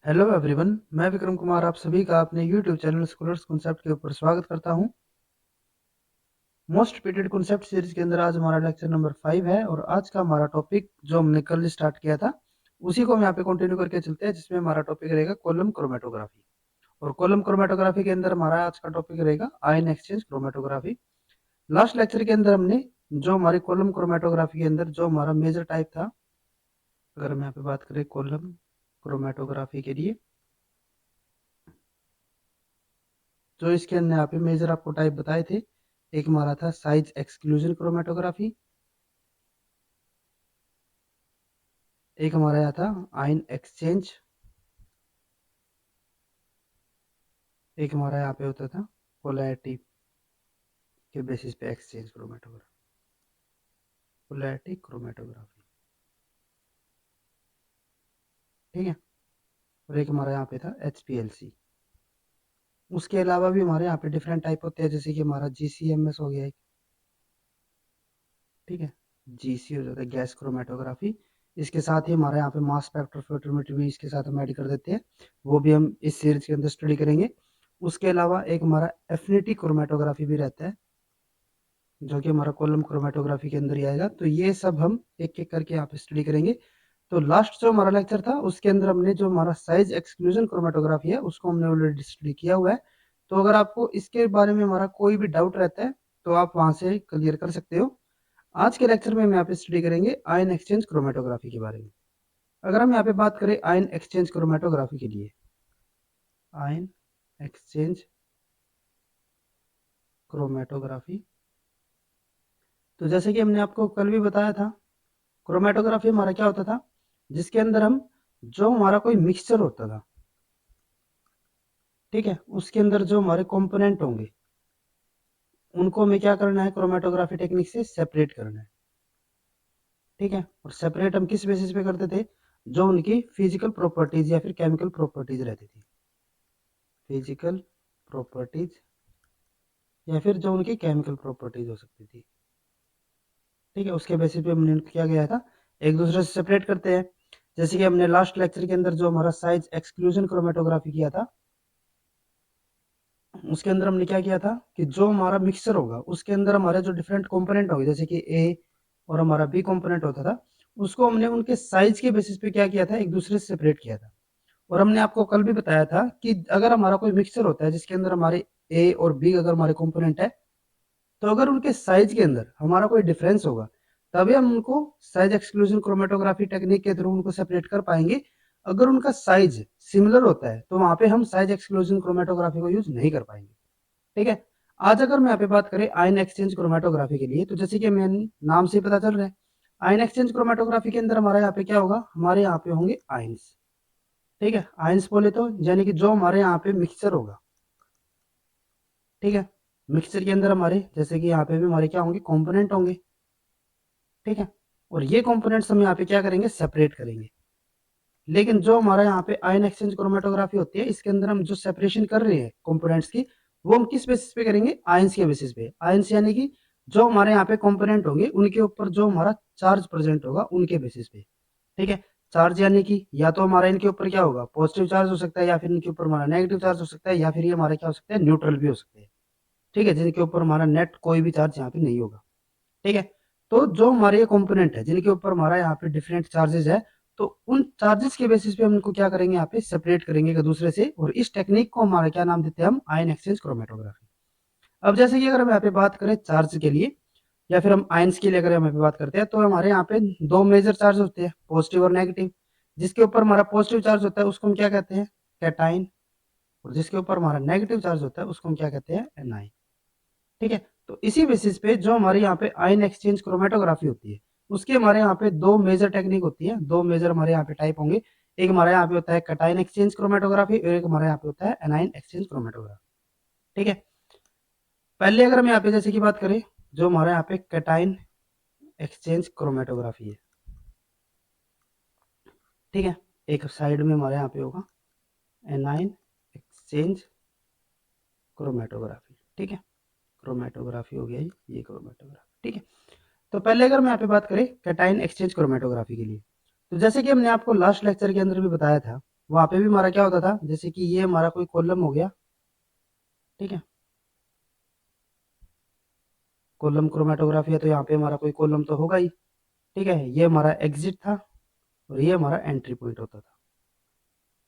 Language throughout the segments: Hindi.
हेलो एवरीवन, मैं विक्रम कुमार आप सभी का अपने यूट्यूब चैनल स्कॉलर्स कॉन्सेप्ट के ऊपर स्वागत करता हूं। मोस्ट रिपीटेड कॉन्सेप्ट सीरीज के अंदर आज हमारा लेक्चर नंबर 5 है और आज का हमारा टॉपिक जो हमने कल स्टार्ट किया था उसी को हम यहाँ पे कंटिन्यू करके चलते हैं, जिसमें हमारा टॉपिक रहेगा कॉलम क्रोमेटोग्राफी। और कॉलम क्रोमेटोग्राफी के अंदर हमारा आज का टॉपिक रहेगा ion exchange chromatography. Last lecture के अंदर हमने जो हमारी कॉलम क्रोमेटोग्राफी के अंदर जो हमारा मेजर टाइप था, अगर हम यहाँ पे बात करें कॉलम क्रोमेटोग्राफी के लिए, जो इसके अंदर यहाँ पे मेजर आपको टाइप बताए थे, एक हमारा था साइज एक्सक्लूजन क्रोमेटोग्राफी, एक हमारा यहाँ था आयन एक्सचेंज, एक हमारा यहाँ पे होता था पोलैरिटी के बेसिस पे एक्सचेंज क्रोमेटोग्राफी, पोलैरिटी क्रोमेटोग्राफी। ठीक है। और एक हमारा यहाँ पे था HPLC। उसके अलावा भी हमारे यहाँ पे डिफरेंट टाइप होते हैं, जैसे कि हमारा GCMS हो गया एक। ठीक है। GC हो जाता है गैस क्रोमेटोग्राफी। इसके साथ ही हमारे यहाँ पे मास स्पेक्ट्रोफोटोमेट्री भी इसके साथ हम ऐड कर देते हैं, वो भी हम इस सीरीज के अंदर स्टडी करेंगे। उसके अलावा एक हमारा एफिनिटी क्रोमेटोग्राफी भी रहता है, जो कि हमारा कॉलम क्रोमेटोग्राफी के अंदर ही आएगा। तो ये सब हम एक एक करके यहाँ पे स्टडी करेंगे। तो लास्ट जो हमारा लेक्चर था उसके अंदर हमने जो हमारा साइज एक्सक्लूजन क्रोमेटोग्राफी है उसको हमने ऑलरेडी स्टडी किया हुआ है। तो अगर आपको इसके बारे में हमारा कोई भी डाउट रहता है तो आप वहां से क्लियर कर सकते हो। आज के लेक्चर में हम यहाँ पे स्टडी करेंगे आयन एक्सचेंज क्रोमेटोग्राफी के बारे में। अगर हम यहाँ पे बात करें आयन एक्सचेंज क्रोमेटोग्राफी के लिए, आयन एक्सचेंज क्रोमेटोग्राफी, तो जैसे कि हमने आपको कल भी बताया था, क्रोमेटोग्राफी हमारा क्या होता था, जिसके अंदर हम जो हमारा कोई मिक्सचर होता था, ठीक है, उसके अंदर जो हमारे कंपोनेंट होंगे उनको हमें क्या करना है, क्रोमेटोग्राफी टेक्निक से सेपरेट करना है। ठीक है। और सेपरेट हम किस बेसिस पे करते थे, जो उनकी फिजिकल प्रॉपर्टीज या फिर केमिकल प्रॉपर्टीज रहती थी, फिजिकल प्रॉपर्टीज या फिर जो उनकी केमिकल प्रॉपर्टीज हो सकती थी। ठीक है। उसके बेसिस पे हमने क्या गया था, एक दूसरे से सेपरेट करते हैं। जैसे कि हमने लास्ट लेक्चर के अंदर जो हमारा साइज एक्सक्लूजन क्रोमेटोग्राफी किया था, उसके अंदर हमने क्या किया था कि जो हमारा मिक्सचर होगा उसके अंदर हमारे जो डिफरेंट कंपोनेंट होंगे, जैसे कि ए और हमारा बी कंपोनेंट होता था, उसको हमने उनके साइज के बेसिस पे क्या किया था, एक दूसरे से सेपरेट किया था। और हमने आपको कल भी बताया था कि अगर हमारा कोई मिक्सचर होता है जिसके अंदर हमारे ए और बी अगर हमारे कंपोनेंट है, तो अगर उनके साइज के अंदर हमारा कोई डिफरेंस होगा तभी हम उनको साइज एक्सक्लूजन क्रोमेटोग्राफी टेक्निक के थ्रू उनको सेपरेट कर पाएंगे। अगर उनका साइज सिमिलर होता है तो वहां पे हम साइज एक्सक्लूजन क्रोमेटोग्राफी को यूज नहीं कर पाएंगे। ठीक है। आज अगर मैं यहाँ पे बात करें आयन एक्सचेंज क्रोमेटोग्राफी के लिए, तो जैसे कि मेन नाम से पता चल रहा है, आयन एक्सचेंज क्रोमेटोग्राफी के अंदर हमारे यहाँ पे क्या होगा, हमारे यहाँ पे होंगे आयंस। ठीक है। आयंस बोले तो यानी कि जो हमारे यहाँ पे मिक्सचर होगा, ठीक है, मिक्सचर के अंदर हमारे जैसे कि यहाँ पे भी हमारे क्या होंगे, कंपोनेंट होंगे। ठीक है। और ये कंपोनेंट्स हम यहाँ पे क्या करेंगे, सेपरेट करेंगे। लेकिन जो हमारा यहाँ पे आयन एक्सचेंज क्रोमेटोग्राफी होती है, इसके अंदर हम जो सेपरेशन कर रहे हैं कंपोनेंट्स की, वो हम किस बेसिस पे करेंगे, आयंस के बेसिस पे। आयंस यानी कि जो हमारे यहाँ पे कंपोनेंट होंगे उनके ऊपर जो हमारा चार्ज प्रेजेंट होगा उनके बेसिस पे। ठीक है। चार्ज यानी कि या तो हमारा इनके ऊपर क्या होगा, पॉजिटिव चार्ज हो सकता है, या फिर इनके ऊपर हमारा नेगेटिव चार्ज हो सकता है, या फिर ये हमारा क्या हो सकता है, न्यूट्रल भी हो सकते हैं। ठीक है। जिनके ऊपर हमारा नेट कोई भी चार्ज यहाँ पे नहीं होगा। ठीक है। तो जो हमारे ये कंपोनेंट है जिनके ऊपर हमारा यहाँ पे डिफरेंट चार्जेस है, तो उन चार्जेस के बेसिस पे हम इनको क्या करेंगे, यहाँ पे सेपरेट करेंगे एक दूसरे से। और इस टेक्निक को हमारा क्या नाम देते हैं, हम आयन एक्सचेंज क्रोमेटोग्राफी। अब जैसे कि अगर हम यहाँ पे बात करें चार्ज के लिए या फिर हम आयंस के लिए अगर हम यहाँ पे बात करते हैं, तो हमारे यहाँ पे दो मेजर चार्ज होते हैं, पॉजिटिव और नेगेटिव। जिसके ऊपर हमारा पॉजिटिव चार्ज होता है उसको हम क्या कहते हैं, कैटाइन। और जिसके ऊपर हमारा नेगेटिव चार्ज होता है उसको हम क्या कहते हैं, एनाइन। ठीक है। तो इसी बेसिस पे जो हमारे यहाँ पे आयन एक्सचेंज क्रोमेटोग्राफी होती है, उसके हमारे यहाँ पे दो मेजर टेक्निक होती है, दो मेजर हमारे यहाँ पे टाइप होंगे। एक हमारे यहाँ पे होता है कैटाइन एक्सचेंज क्रोमेटोग्राफी और एक हमारे यहाँ पे होता है एनाइन एक्सचेंज क्रोमेटोग्राफी। ठीक है। पहले अगर हम यहाँ पे जैसे की बात करें, जो हमारे यहाँ पे कैटाइन एक्सचेंज क्रोमेटोग्राफी है, ठीक है, एक साइड में हमारे यहाँ पे होगा एनाइन एक्सचेंज क्रोमेटोग्राफी। ठीक है। क्रोमेटोग्राफी हो गया ये क्रोमेटोग्राफी। ठीक है। तो पहले अगर मैं यहाँ पे बात करें कैटाइन एक्सचेंज क्रोमेटोग्राफी के लिए, तो जैसे कि हमने आपको लास्ट लेक्चर के अंदर भी बताया था वहां पे भी हमारा क्या होता था, जैसे कि ये हमारा कोई कॉलम हो गया, ठीक है, कॉलम क्रोमेटोग्राफी है तो यहाँ पे हमारा कोई कॉलम तो होगा ही, ठीक है, ये हमारा एग्जिट था और ये हमारा एंट्री पॉइंट होता था,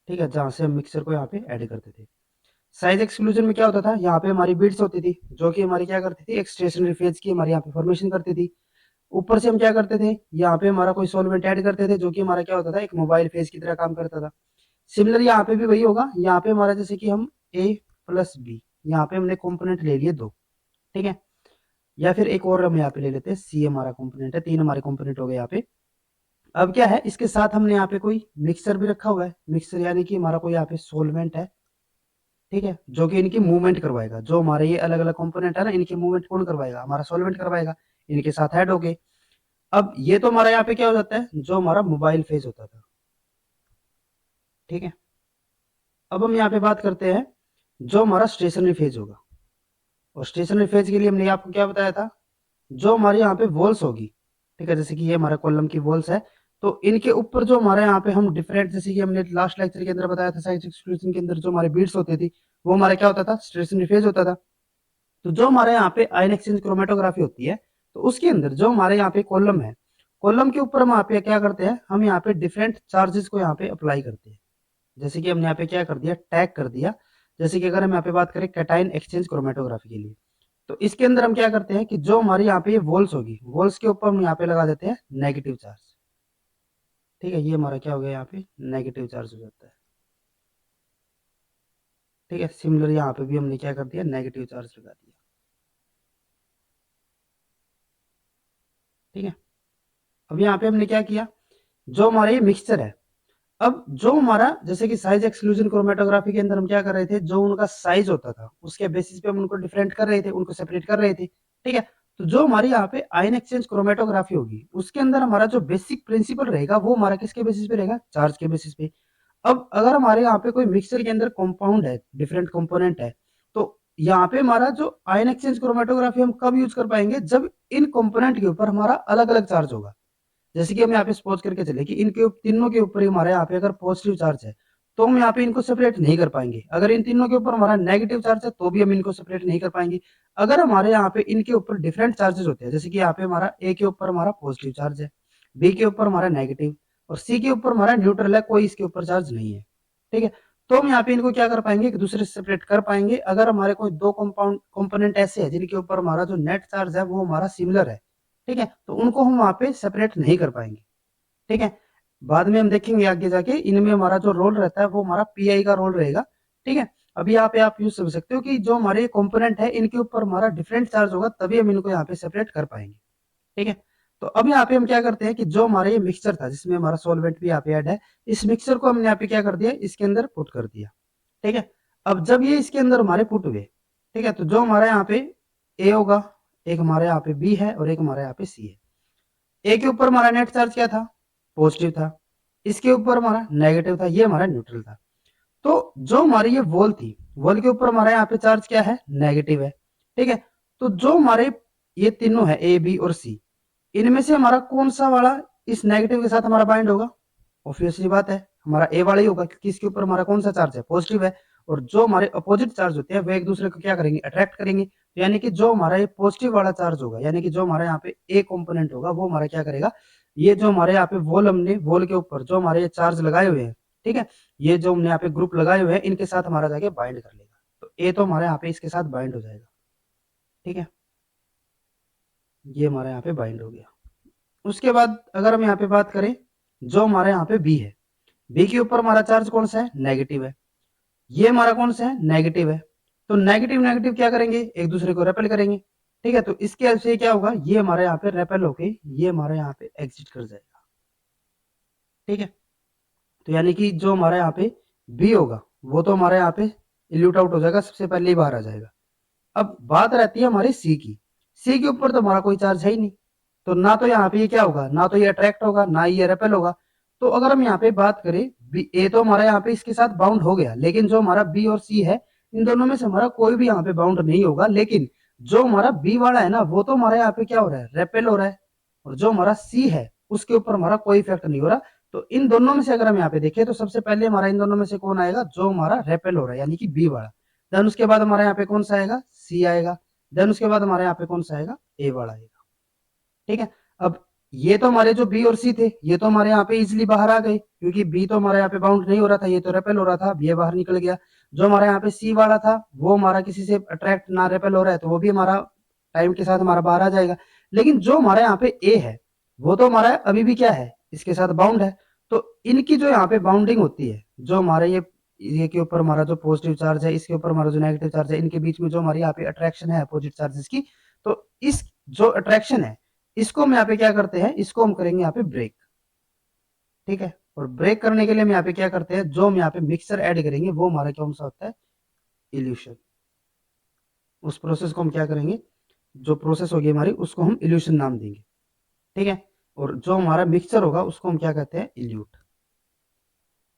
ठीक है, जहां से हम मिक्सर को यहाँ पे ऐड करते थे। साइज एक्सक्लूजन में क्या होता था, यहाँ पे हमारी बीड्स होती थी जो कि हमारी क्या करती थी, एक स्टेशनरी फेज की हमारे यहाँ पे फॉर्मेशन करती थी। ऊपर से हम क्या करते थे, यहाँ पे हमारा कोई सॉल्वेंट ऐड करते थे जो कि हमारा क्या होता था, एक मोबाइल फेज की तरह काम करता था। सिमिलर यहाँ पे भी वही होगा, यहाँ पे हमारा जैसे कि हम ए प्लस बी, यहाँ पे हमने कंपोनेंट ले लिए दो, ठीक है, या फिर एक और हम यहाँ पे ले लेते हैं सी, हमारा कंपोनेंट है, तीन हमारे कंपोनेंट हो गए यहाँ पे। अब क्या है, इसके साथ हमने यहाँ पे कोई मिक्सर भी रखा हुआ है, मिक्सर यानी कि हमारा कोई यहाँ पे सोलवेंट है, ठीक है, जो कि इनकी मूवमेंट करवाएगा, जो हमारे ये अलग अलग कंपोनेंट है ना, इनकी मूवमेंट कौन करवाएगा, हमारा सोलवेंट करवाएगा, इनके साथ ऐड हो गए। अब ये तो हमारा यहाँ पे क्या हो जाता है, जो हमारा मोबाइल फेज होता था, ठीक है। अब हम यहाँ पे बात करते हैं जो हमारा स्टेशनरी फेज होगा, और स्टेशनरी फेज के लिए हमने आपको क्या बताया था, जो हमारे यहाँ पे वॉल्स होगी, ठीक है, जैसे कि ये हमारा कॉलम की वॉल्स है, तो इनके ऊपर जो हमारे यहाँ पे हम डिफरेंट, जैसे कि हमने लास्ट लेक्चर के अंदर बताया था, साइज एक्सक्लूजन के अंदर जो हमारे बीड्स होती थी, वो हमारा क्या होता था, स्टेशनरी फेज होता था। तो जो हमारे यहाँ पे आयन एक्सचेंज क्रोमेटोग्राफी होती है, तो उसके अंदर जो हमारे यहाँ पे कॉलम है, कॉलम के ऊपर हम यहाँ पे क्या करते हैं, हम यहाँ पे डिफरेंट चार्जेस को यहाँ पे अप्लाई करते हैं। जैसे कि हमने यहाँ पे क्या कर दिया, टैग कर दिया। जैसे कि अगर हम यहाँ पे बात करें कैटायन एक्सचेंज क्रोमेटोग्राफी के लिए, तो इसके अंदर हम क्या करते हैं कि जो हमारी यहाँ पे ये वॉल्स होगी, वॉल्स के ऊपर हम यहाँ पे लगा देते हैं नेगेटिव चार्ज, ठीक है, ये हमारा क्या हो गया, यहाँ पे नेगेटिव चार्ज हो जाता है, ठीक है। सिमिलर यहाँ पे भी हमने क्या कर दिया, नेगेटिव चार्ज लगा दिया, ठीक है। अब यहाँ पे हमने क्या किया, जो हमारा ये मिक्सचर है, अब जो हमारा जैसे कि साइज एक्सक्लूजन क्रोमेटोग्राफी के अंदर हम क्या कर रहे थे, जो उनका साइज होता था उसके बेसिस पे हम उनको डिफरेंट कर रहे थे, उनको सेपरेट कर रहे थे, ठीक है। तो जो हमारी यहाँ पे आयन एक्सचेंज क्रोमेटोग्राफी होगी, उसके अंदर हमारा जो बेसिक प्रिंसिपल रहेगा, वो हमारा किसके बेसिस पे रहेगा, चार्ज के बेसिस पे। अब अगर हमारे यहाँ पे कोई मिक्सचर के अंदर कंपाउंड है, डिफरेंट कंपोनेंट है, तो यहाँ पे हमारा जो आयन एक्सचेंज क्रोमेटोग्राफी हम कब यूज कर पाएंगे, जब इन कंपोनेंट के ऊपर हमारा अलग अलग चार्ज होगा। जैसे कि हम यहाँ पे सपोज करके चले कि इनके तीनों के ऊपर ही हमारे यहाँ पे अगर पॉजिटिव चार्ज है, तो हम यहाँ पे इनको सेपरेट नहीं कर पाएंगे। अगर इन तीनों के ऊपर हमारा नेगेटिव चार्ज है, तो भी हम इनको सेपरेट नहीं कर पाएंगे। अगर हमारे यहाँ पे इनके ऊपर डिफरेंट चार्जेस होते हैं, जैसे कि यहाँ पे हमारा ए के ऊपर हमारा पॉजिटिव चार्ज है, बी के ऊपर हमारा नेगेटिव, और सी के ऊपर हमारा न्यूट्रल है, कोई इसके ऊपर चार्ज नहीं है, ठीक है। तो हम यहाँ पे इनको क्या कर पाएंगे, एक दूसरे से सेपरेट कर पाएंगे, अगर हमारे कोई दो कंपाउंड कंपोनेंट ऐसे है जिनके ऊपर हमारा जो नेट चार्ज है वो हमारा सिमिलर है, ठीक है, तो उनको हम वहां पे सेपरेट नहीं कर पाएंगे, ठीक है। बाद में हम देखेंगे आगे जाके इनमें हमारा जो रोल रहता है वो हमारा पीआई का रोल रहेगा, ठीक है। अभी यहाँ पे आप यूज समझ सकते हो कि जो हमारे कंपोनेंट है इनके ऊपर हमारा डिफरेंट चार्ज होगा, तभी हम इनको यहाँ पे सेपरेट कर पाएंगे, ठीक है। तो अब यहाँ पे हम क्या करते हैं कि जो हमारा ये मिक्सचर था जिसमें हमारा सॉल्वेंट भी यहाँ पे ऐड है, इस मिक्सचर को हमने यहाँ पे क्या कर दिया, इसके अंदर पुट कर दिया, ठीक है। अब जब ये इसके अंदर हमारे पुट हुए, ठीक है, तो जो हमारा यहाँ पे ए होगा, एक हमारे यहाँ पे बी है और एक हमारे यहाँ पे सी है। ए के ऊपर हमारा नेट चार्ज क्या था, पॉजिटिव था, इसके ऊपर हमारा नेगेटिव था, ये हमारा न्यूट्रल था। तो जो हमारी ये वॉल थी, वॉल के ऊपर हमारा यहाँ पे चार्ज क्या है, नेगेटिव है, ठीक है। तो जो हमारे ये तीनों है ए बी और सी, इनमें से हमारा कौन सा वाला इस नेगेटिव के साथ हमारा बाइंड होगा, ऑब्वियसली बात है हमारा ए वाला ही होगा, क्योंकि इसके ऊपर हमारा कौन सा चार्ज है, पॉजिटिव है। और जो हमारे अपोजिट चार्ज होते हैं वो एक दूसरे को क्या करेंगे, अट्रैक्ट करेंगे। तो यानी कि जो हमारा ये पॉजिटिव वाला चार्ज होगा, यानी कि जो हमारे यहाँ पे ए कंपोनेंट होगा, वो हमारा क्या करेगा, ये जो हमारे यहाँ पे वॉल, हमने वॉल के ऊपर जो हमारे चार्ज लगाए हुए हैं, ठीक है, ये जो हमने यहाँ पे ग्रुप लगाए हुए हैं, इनके साथ हमारा जाके बाइंड कर लेगा। तो ए तो हमारे यहाँ पे इसके साथ बाइंड हो जाएगा, ठीक है, ये हमारे यहाँ पे बाइंड हो गया। उसके बाद अगर हम यहाँ पे बात करें, जो हमारे यहाँ पे बी है, बी के ऊपर हमारा चार्ज कौन सा है, नेगेटिव है, ये हमारा कौन सा है, नेगेटिव है। तो नेगेटिव नेगेटिव क्या करेंगे, एक दूसरे को रेपेल करेंगे, ठीक है। तो इसके हेल्प से क्या होगा, ये हमारे यहाँ पे रेपेल होके ये हमारे यहाँ पे एग्जिट कर जाएगा, ठीक है। तो यानी कि जो हमारे यहाँ पे बी होगा, वो तो हमारे यहाँ पे इल्यूट आउट हो जाएगा, सबसे पहले ही बाहर आ जाएगा। अब बात रहती है हमारी सी की, सी के ऊपर तो हमारा कोई चार्ज है ही नहीं, तो ना तो यहाँ पे ये क्या होगा, ना तो ये अट्रैक्ट होगा, ना ये रेपेल होगा। तो अगर हम यहाँ पे बात करें, बी ए तो हमारा यहाँ पे इसके साथ बाउंड हो गया, लेकिन जो हमारा बी और सी है, इन दोनों में से हमारा कोई भी यहाँ पे बाउंड नहीं होगा। लेकिन जो हमारा बी वाला है ना, वो तो हमारे यहाँ पे क्या हो रहा है, रेपेल हो रहा है, और जो हमारा सी है उसके ऊपर हमारा कोई इफेक्ट नहीं हो रहा। तो इन दोनों में से अगर हम यहाँ पे देखें तो सबसे पहले हमारा इन दोनों में से कौन आएगा, जो हमारा रेपेल हो रहा है यानी कि बी वाला। देन उसके बाद हमारा यहाँ पे कौन सा आएगा, सी आएगा। देन उसके बाद हमारे यहाँ पे कौन सा आएगा, ए वाला आएगा। ठीक है, अब ये तो हमारे जो बी और सी थे ये तो हमारे यहाँ पे इजिली बाहर आ गए, क्योंकि बी तो हमारे यहाँ पे बाउंड नहीं हो रहा था, ये तो रेपेल हो रहा था, ये बाहर निकल गया। जो हमारे यहाँ पे सी वाला था वो हमारा किसी से अट्रैक्ट ना रेपेल हो रहा है, तो वो भी हमारा टाइम के साथ हमारा बाहर आ जाएगा। लेकिन जो हमारे यहाँ पे ए है वो तो हमारा अभी भी क्या है, इसके साथ बाउंड है। तो इनकी जो यहाँ पे बाउंडिंग होती है, जो हमारे ये के ऊपर हमारा जो पॉजिटिव चार्ज है, इसके ऊपर हमारा जो नेगेटिव चार्ज है, इनके बीच में जो हमारी यहाँ पे अट्रैक्शन है अपोजिट चार्जेस की, तो इस जो अट्रैक्शन है इसको हम यहाँ पे क्या करते हैं, इसको हम करेंगे यहाँ पे ब्रेक। ठीक है, और ब्रेक करने के लिए हम यहाँ पे क्या करते हैं, जो हम यहाँ पे मिक्सर ऐड करेंगे वो हमारा कौन सा होता है, इल्यूशन। उस प्रोसेस को हम क्या करेंगे, जो प्रोसेस होगी हमारी उसको हम इल्यूशन नाम देंगे। ठीक है, और जो हमारा मिक्सचर होगा उसको हम क्या कहते हैं, इल्यूट।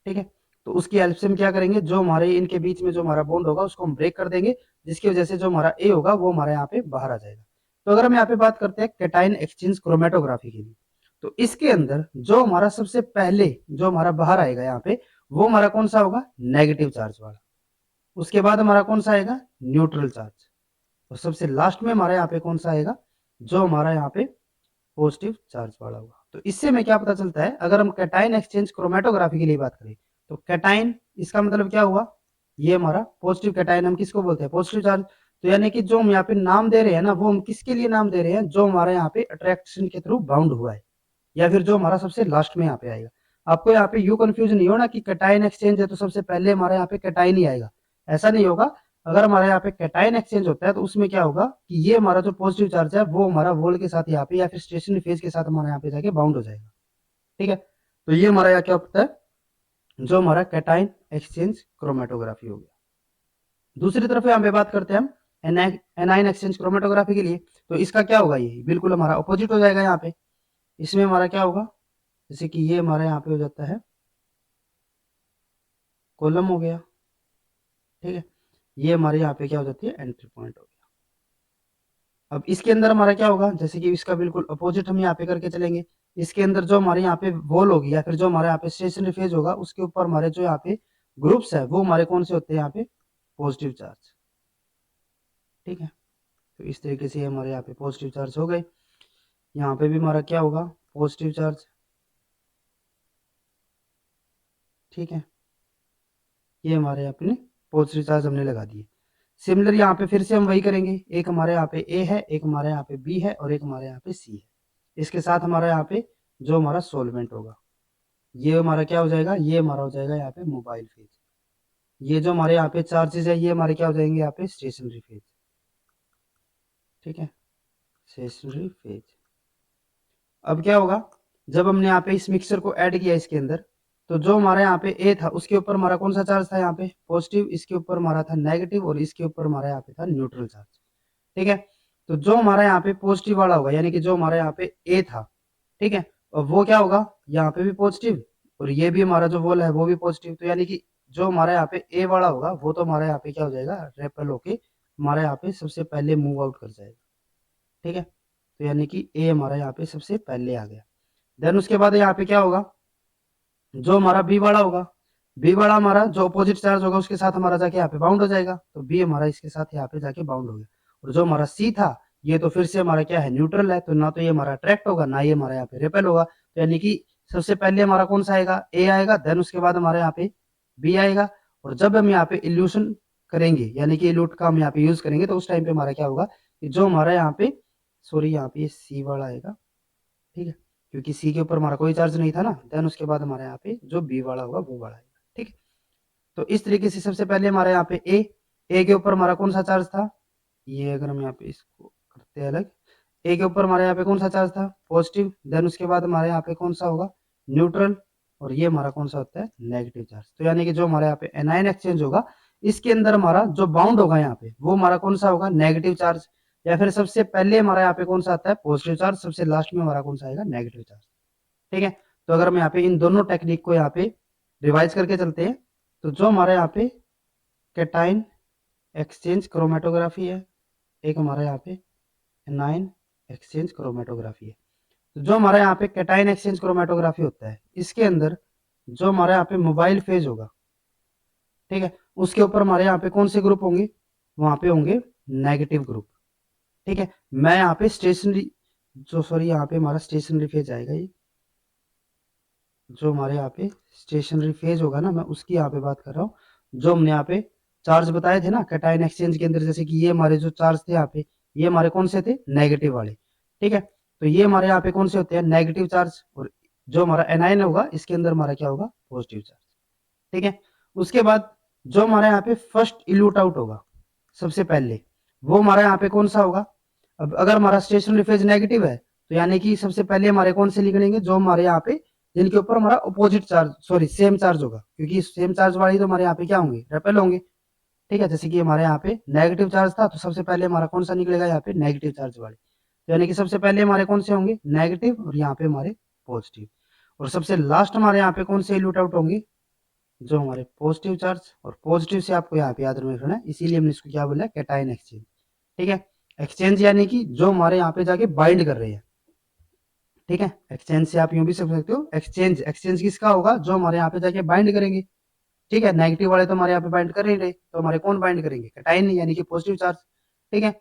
ठीक है, तो उसकी हेल्प से हम क्या करेंगे, जो हमारे इनके बीच में जो हमारा बॉन्ड होगा उसको हम ब्रेक कर देंगे, जिसकी वजह से जो हमारा ए होगा वो हमारे यहाँ पे बाहर आ जाएगा। तो अगर हम यहाँ पे बात करते हैं कैटायन एक्सचेंज क्रोमेटोग्राफी की, तो इसके अंदर जो हमारा सबसे पहले जो हमारा बाहर आएगा यहाँ पे, वो हमारा कौन सा होगा, नेगेटिव चार्ज वाला। उसके बाद हमारा कौन सा आएगा, न्यूट्रल चार्ज। और सबसे लास्ट में हमारा यहाँ पे कौन सा आएगा, जो हमारा यहाँ पे पॉजिटिव चार्ज वाला होगा। तो इससे हमें क्या पता चलता है, अगर हम कैटायन एक्सचेंज क्रोमेटोग्राफी के लिए बात करें, तो कैटायन इसका मतलब क्या हुआ, ये हमारा पॉजिटिव कैटायन हम किसको बोलते हैं, पॉजिटिव चार्ज। तो यानी कि जो हम यहाँ पे नाम दे रहे हैं ना, वो हम किसके लिए नाम दे रहे हैं, जो हमारे यहाँ पे अट्रैक्शन के थ्रू बाउंड हुआ है, या फिर जो हमारा सबसे लास्ट में यहाँ पे आएगा। आपको यहाँ पे यू कंफ्यूज नहीं होना कि कैटायन एक्सचेंज है तो सबसे पहले हमारे यहाँ पे कैटायन ही आएगा, ऐसा नहीं होगा। अगर हमारे यहाँ पे कैटायन एक्सचेंज होता है तो उसमें क्या होगा कि ये हमारा जो पॉजिटिव चार्ज है वो हमारा वोल के साथ यहाँ पे या फिर स्टेशनरी फेज के साथ हमारे यहाँ पे जाके बाउंड हो जाएगा। ठीक है, तो ये हमारा यहाँ क्या होता है, जो हमारा कैटायन एक्सचेंज क्रोमेटोग्राफी हो गया। दूसरी तरफ यहाँ पे बात करते हैं हम एनाइन एक्सचेंज क्रोमेटोग्राफी के लिए, तो इसका क्या होगा, ये बिल्कुल हमारा अपोजिट हो जाएगा। यहाँ पे इसमें हमारा क्या होगा, जैसे कि ये हमारे यहाँ पे हो जाता है कॉलम हो गया। ठीक है, ये हमारे यहाँ पे क्या हो जाती है, एंट्री पॉइंट हो गया। अब इसके अंदर हमारा क्या होगा, जैसे कि इसका बिल्कुल अपोजिट हम यहाँ पे करके चलेंगे। इसके अंदर जो हमारे यहाँ पे वॉल होगी या फिर जो हमारे यहाँ पे स्टेशनरी फेज होगा, उसके ऊपर हमारे जो यहाँ पे ग्रुप्स है वो हमारे कौन से होते हैं, यहाँ पे पॉजिटिव चार्ज। ठीक है, तो इस तरीके से हमारे यहाँ पे पॉजिटिव चार्ज हो गए। यहाँ पे भी हमारा क्या होगा, पॉजिटिव चार्ज। ठीक है, ये हमारे अपने पॉजिटिव चार्ज हमने लगा दिए। सिमिलर यहाँ पे फिर से हम वही करेंगे, एक हमारे यहाँ पे ए है, एक हमारे यहाँ पे बी है और एक हमारे यहाँ पे सी है। इसके साथ हमारा यहाँ पे जो हमारा सोलवेंट होगा, ये हमारा क्या हो जाएगा, ये हमारा हो जाएगा यहाँ पे मोबाइल फेज। ये जो हमारे यहाँ पे चार्जेस है ये हमारे क्या हो जाएंगे, यहाँ पे स्टेशनरी फेज। ठीक है, स्टेशनरी फेज। अब क्या होगा, जब हमने यहाँ पे इस मिक्सचर को ऐड किया इसके अंदर, तो जो हमारे यहाँ पे ए था उसके ऊपर हमारा कौन सा चार्ज था, यहाँ पे पॉजिटिव, इसके ऊपर हमारा था नेगेटिव और इसके ऊपर हमारा यहाँ पे था न्यूट्रल चार्ज। ठीक है, तो जो हमारा यहाँ पे पॉजिटिव वाला होगा यानी कि जो हमारे यहाँ पे ए था, ठीक है, और वो क्या होगा, यहाँ पे भी पॉजिटिव और ये भी हमारा जो वोल है वो भी पॉजिटिव। तो यानी कि जो हमारे यहाँ पे ए वाला होगा वो तो हमारे यहाँ पे क्या हो जाएगा, रेपेल होके हमारे यहाँ पे सबसे पहले मूव आउट कर जाएगा। ठीक है, तो यानी कि ए हमारा यहाँ पे सबसे पहले आ गया। देन उसके बाद यहाँ पे क्या होगा, जो हमारा बी वाला होगा, बी वाला हमारा जो अपोजिट चार्ज होगा उसके साथ हमारा जाके यहाँ पे बाउंड हो जाएगा, तो बी हमारा इसके साथ यहाँ पे जाके बाउंड हो गया। और जो हमारा सी था ये तो फिर से हमारा क्या है, न्यूट्रल है, तो ना तो ये हमारा अट्रैक्ट होगा ना ये हमारा यहाँ पे रिपेल होगा। तो यानी कि सबसे पहले हमारा कौन सा आएगा, ए आएगा, देन उसके बाद हमारे यहाँ पे बी आएगा। और जब हम यहाँ पे इल्यूशन करेंगे यानी कि इल्यूट का हम यहाँ पे यूज करेंगे, तो उस टाइम पे हमारा क्या होगा कि जो हमारा यहाँ पे सॉरी यहाँ पे सी वाला आएगा। ठीक है, क्योंकि सी के ऊपर हमारा कोई चार्ज नहीं था ना। देन उसके बाद हमारे यहाँ पे जो बी वाला होगा वो वाला आएगा। ठीक है, तो इस तरीके से सबसे पहले हमारे यहाँ पे ए के ऊपर हमारा कौन सा चार्ज था, ये अगर हम यहाँ पे इसको करते हैं अलग, ए के ऊपर हमारे यहाँ पे कौन सा चार्ज था, पॉजिटिव। देन उसके बाद हमारे यहाँ पे कौन सा होगा, न्यूट्रल। और ये हमारा कौन सा होता है, नेगेटिव चार्ज। तो यानी कि जो हमारे यहाँ पे एनायन एक्सचेंज होगा इसके अंदर हमारा जो बाउंड होगा यहाँ पे वो हमारा कौन सा होगा, नेगेटिव चार्ज। या फिर सबसे पहले हमारा यहाँ पे कौन सा आता है, पॉजिटिव चार्ज, सबसे लास्ट में हमारा कौन सा आएगा, नेगेटिव चार्ज। ठीक है, तो अगर हम यहाँ पे इन दोनों टेक्निक को यहाँ पे रिवाइज करके चलते हैं, तो जो हमारे यहाँ पे कैटाइन एक्सचेंज क्रोमेटोग्राफी है, एक हमारा यहाँ पे एनाइन एक्सचेंज क्रोमेटोग्राफी है। तो जो हमारे यहाँ पे कैटायन एक्सचेंज क्रोमेटोग्राफी होता है, इसके अंदर जो हमारे यहाँ पे मोबाइल फेज होगा, ठीक है, उसके ऊपर हमारे यहाँ पे कौन से ग्रुप होंगे, वहां पे होंगे नेगेटिव ग्रुप। ठीक है, मैं यहाँ पे स्टेशनरी जो सॉरी यहाँ पे हमारा स्टेशनरी फेज आएगा, ये जो हमारे यहाँ पे स्टेशनरी फेज होगा ना, मैं उसकी यहाँ पे बात कर रहा हूँ। जो हमने यहाँ पे चार्ज बताए थे ना कैटायन एक्सचेंज के अंदर, जैसे कि ये हमारे जो चार्ज थे यहाँ पे, ये हमारे कौन से थे, नेगेटिव वाले। ठीक है, तो ये हमारे यहाँ पे कौन से होते हैं, नेगेटिव चार्ज। और जो हमारा एनायन होगा, इसके अंदर हमारा क्या होगा, पॉजिटिव चार्ज। ठीक है, उसके बाद जो हमारे यहाँ पे फर्स्ट इल्यूट आउट होगा सबसे पहले, वो हमारा यहाँ पे कौन सा होगा। अब अगर हमारा स्टेशनरी फेज नेगेटिव है, तो यानी कि सबसे पहले हमारे कौन से निकलेंगे, जो हमारे यहाँ पे जिनके ऊपर हमारा opposite charge sorry same charge होगा, क्योंकि सेम चार्ज वाली तो हमारे यहाँ पे क्या होंगे, रेपेल होंगे। ठीक है, जैसे कि हमारे यहाँ पे नेगेटिव चार्ज था, तो सबसे पहले हमारा कौन सा निकलेगा यहाँ पे, नेगेटिव चार्ज वाले। तो यानी कि सबसे पहले हमारे कौन से होंगे, नेगेटिव, और यहाँ पे हमारे पॉजिटिव। और सबसे लास्ट हमारे यहाँ पे कौन से इल्यूट आउट होंगे, जो हमारे पॉजिटिव चार्ज। और पॉजिटिव से आपको यहाँ पे याद रखना है, इसीलिए हमने इसको क्या बोला, कैटायन एक्सचेंज। ठीक है, एक्सचेंज यानी कि जो हमारे यहाँ पे जाके बाइंड कर रहे हैं। ठीक है, एक्सचेंज से आप यूं भी समझ सकते हो, एक्सचेंज एक्सचेंज किसका होगा, जो हमारे यहाँ पे जाके बाइंड करेंगे। ठीक है, नेगेटिव वाले तो हमारे यहाँ पे बाइंड कर ही रहे, तो हमारे कौन बाइंड करेंगे, कैटायन यानी कि पॉजिटिव चार्ज। ठीक है,